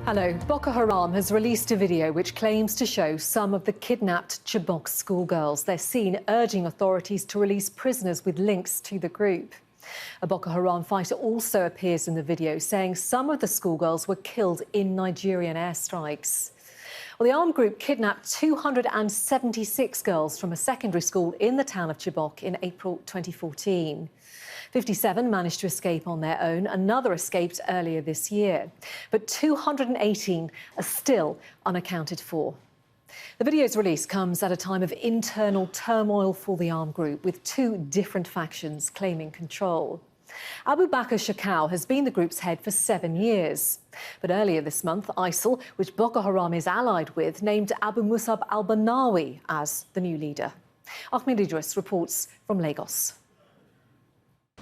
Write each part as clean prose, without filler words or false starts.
Hello. Boko Haram has released a video which claims to show some of the kidnapped Chibok schoolgirls. They're seen urging authorities to release prisoners with links to the group. A Boko Haram fighter also appears in the video, saying some of the schoolgirls were killed in Nigerian airstrikes. Well, the armed group kidnapped 276 girls from a secondary school in the town of Chibok in April 2014. 57 managed to escape on their own. Another escaped earlier this year. But 218 are still unaccounted for. The video's release comes at a time of internal turmoil for the armed group, with two different factions claiming control. Abu Bakr Shekau has been the group's head for 7 years. But earlier this month, ISIL, which Boko Haram is allied with, named Abu Musab al-Banawi as the new leader. Ahmed Idris reports from Lagos.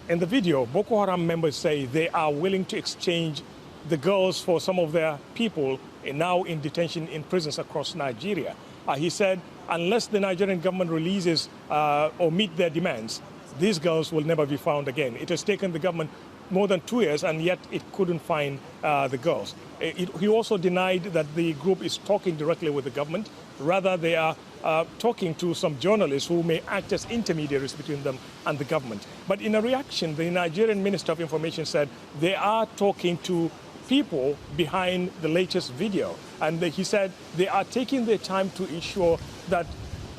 In the video, Boko Haram members say they are willing to exchange the girls for some of their people now in detention in prisons across Nigeria. He said, unless the Nigerian government releases or meet their demands, these girls will never be found again. It has taken the government more than 2 years, and yet it couldn't find the girls. He also denied that the group is talking directly with the government. Rather, they are talking to some journalists who may act as intermediaries between them and the government. But in a reaction, the Nigerian Minister of Information said they are talking to people behind the latest video. And he said they are taking their time to ensure that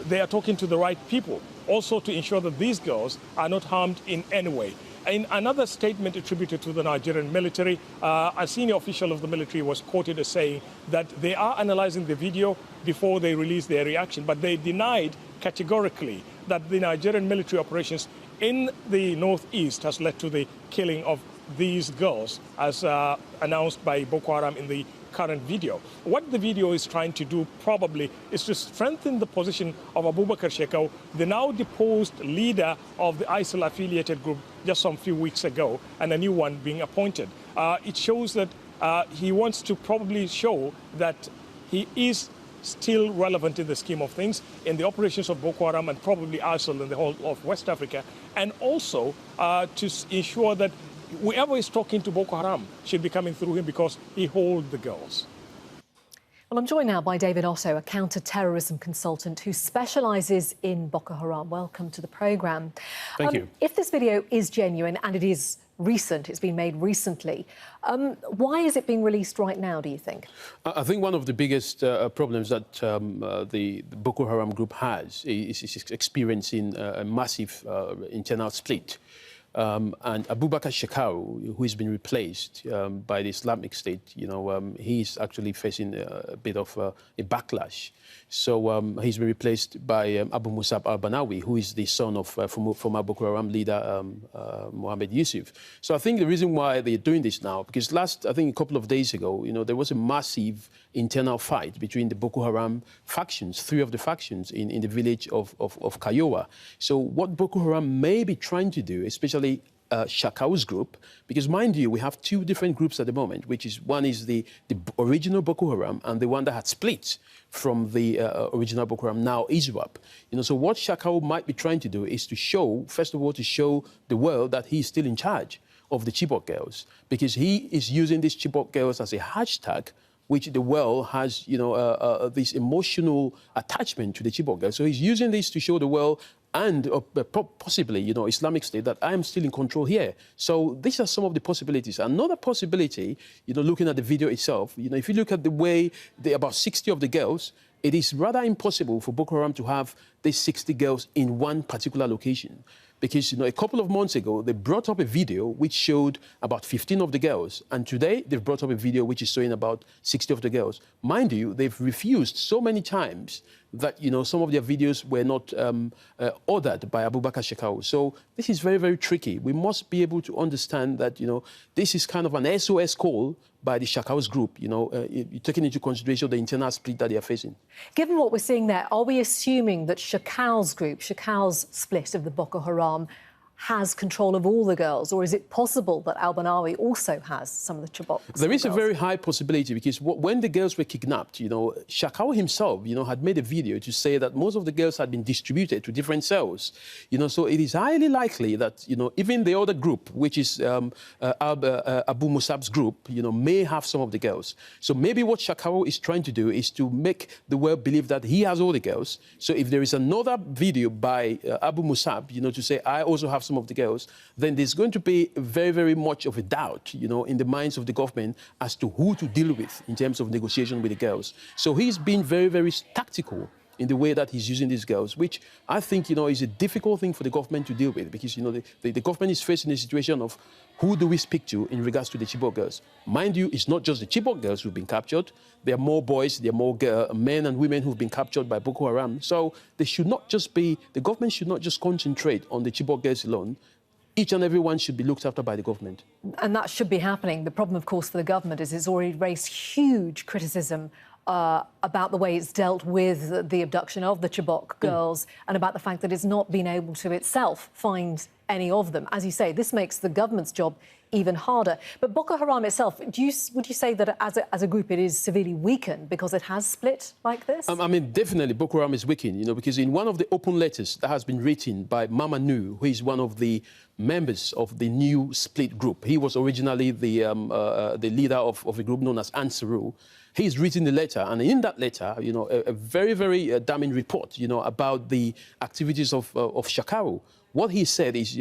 they are talking to the right people, also to ensure that these girls are not harmed in any way. In another statement attributed to the Nigerian military, a senior official of the military was quoted as saying that they are analyzing the video before they release their reaction, but they denied categorically that the Nigerian military operations in the northeast has led to the killing of these girls, as announced by Boko Haram in the current video. What the video is trying to do probably is to strengthen the position of Abu Bakr Shekau, the now deposed leader of the ISIL-affiliated group just some few weeks ago, and a new one being appointed. It shows that he wants to probably show that he is still relevant in the scheme of things in the operations of Boko Haram and probably ISIL in the whole of West Africa, and also to ensure that whoever is talking to Boko Haram should be coming through him because he holds the girls. Well, I'm joined now by David Otto, a counter-terrorism consultant who specialises in Boko Haram. Welcome to the programme. Thank you. If this video is genuine, and it is recent, it's been made recently, why is it being released right now, do you think? I think one of the biggest problems that the Boko Haram group has is experiencing a massive internal split. And Abu Bakr Shekau, who has been replaced by the Islamic State, he's actually facing a bit of a backlash. So he's been replaced by Abu Musab al-Banawi, who is the son of former Boko Haram leader Mohammed Yusuf. So I think the reason why they're doing this now, because I think a couple of days ago, there was a massive internal fight between the Boko Haram factions, 3 of the factions in the village of Kayowa. So what Boko Haram may be trying to do, especially Shekau's group, because mind you, we have 2 different groups at the moment, which is one is the original Boko Haram and the one that had split from the original Boko Haram, now ISWAP. So what Shekau might be trying to do is to show, first of all, to show the world that he's still in charge of the Chibok girls, because he is using these Chibok girls as a hashtag which the world has, this emotional attachment to the Chibok girls. So he's using this to show the world and possibly, Islamic State, that I am still in control here. So these are some of the possibilities. Another possibility, looking at the video itself, if you look at the way about 60 of the girls, it is rather impossible for Boko Haram to have these 60 girls in one particular location. Because, a couple of months ago, they brought up a video which showed about 15 of the girls. And today, they've brought up a video which is showing about 60 of the girls. Mind you, they've refused so many times that, some of their videos were not ordered by Abu Bakr Shekau. So this is very, very tricky. We must be able to understand that, this is kind of an SOS call by the Shekau's group, taking into consideration the internal split that they are facing. Given what we're seeing there, are we assuming that Shekau's group, Shekau's split of the Boko Haram, has control of all the girls, or is it possible that al-Banawi also has some of the Chibok There is girls? a very high possibility, because when the girls were kidnapped, Shekau himself, had made a video to say that most of the girls had been distributed to different cells. So it is highly likely that, even the other group, which is Abu Musab's group, may have some of the girls. So maybe what Shekau is trying to do is to make the world believe that he has all the girls. So if there is another video by Abu Musab, to say, I also have some of the girls, then there's going to be very, very much of a doubt, in the minds of the government as to who to deal with in terms of negotiation with the girls. So he's been very, very tactical in the way that he's using these girls, which I think, is a difficult thing for the government to deal with, because, the government is facing a situation of who do we speak to in regards to the Chibok girls. Mind you, it's not just the Chibok girls who've been captured. There are more boys, there are more men and women who've been captured by Boko Haram. So they should not just be, the government should not just concentrate on the Chibok girls alone. Each and every one should be looked after by the government. And that should be happening. The problem, of course, for the government is it's already raised huge criticism about the way it's dealt with the abduction of the Chibok girls and about the fact that it's not been able to itself find any of them. As you say, this makes the government's job even harder. But Boko Haram itself, would you say that as a group it is severely weakened because it has split like this? I mean, definitely Boko Haram is weakened, because in one of the open letters that has been written by Mama Nu, who is one of the members of the new split group, he was originally the leader of a group known as Ansaru. He's written the letter, and in that letter, a very, very damning report, about the activities of Shekau. What he said is,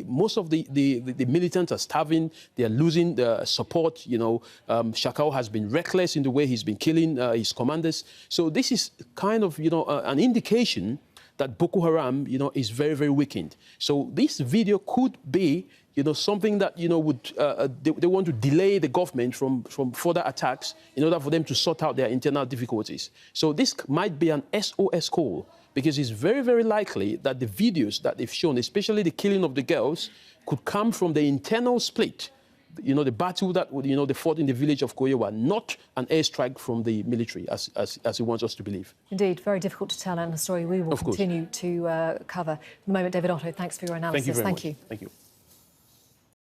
most of the militants are starving, they are losing support. Shekau has been reckless in the way he's been killing his commanders. So this is kind of, an indication that Boko Haram, is very, very weakened. So this video could be, something that, would they want to delay the government from further attacks in order for them to sort out their internal difficulties. So this might be an SOS call, because it's very, very likely that the videos that they've shown, especially the killing of the girls, could come from the internal split. The battle that, they fought in the village of Koyewa, not an airstrike from the military, as he wants us to believe. Indeed, very difficult to tell, and a story we will continue to cover. For the moment, David Otto, thanks for your analysis. Thank you very much. Thank you. Thank you.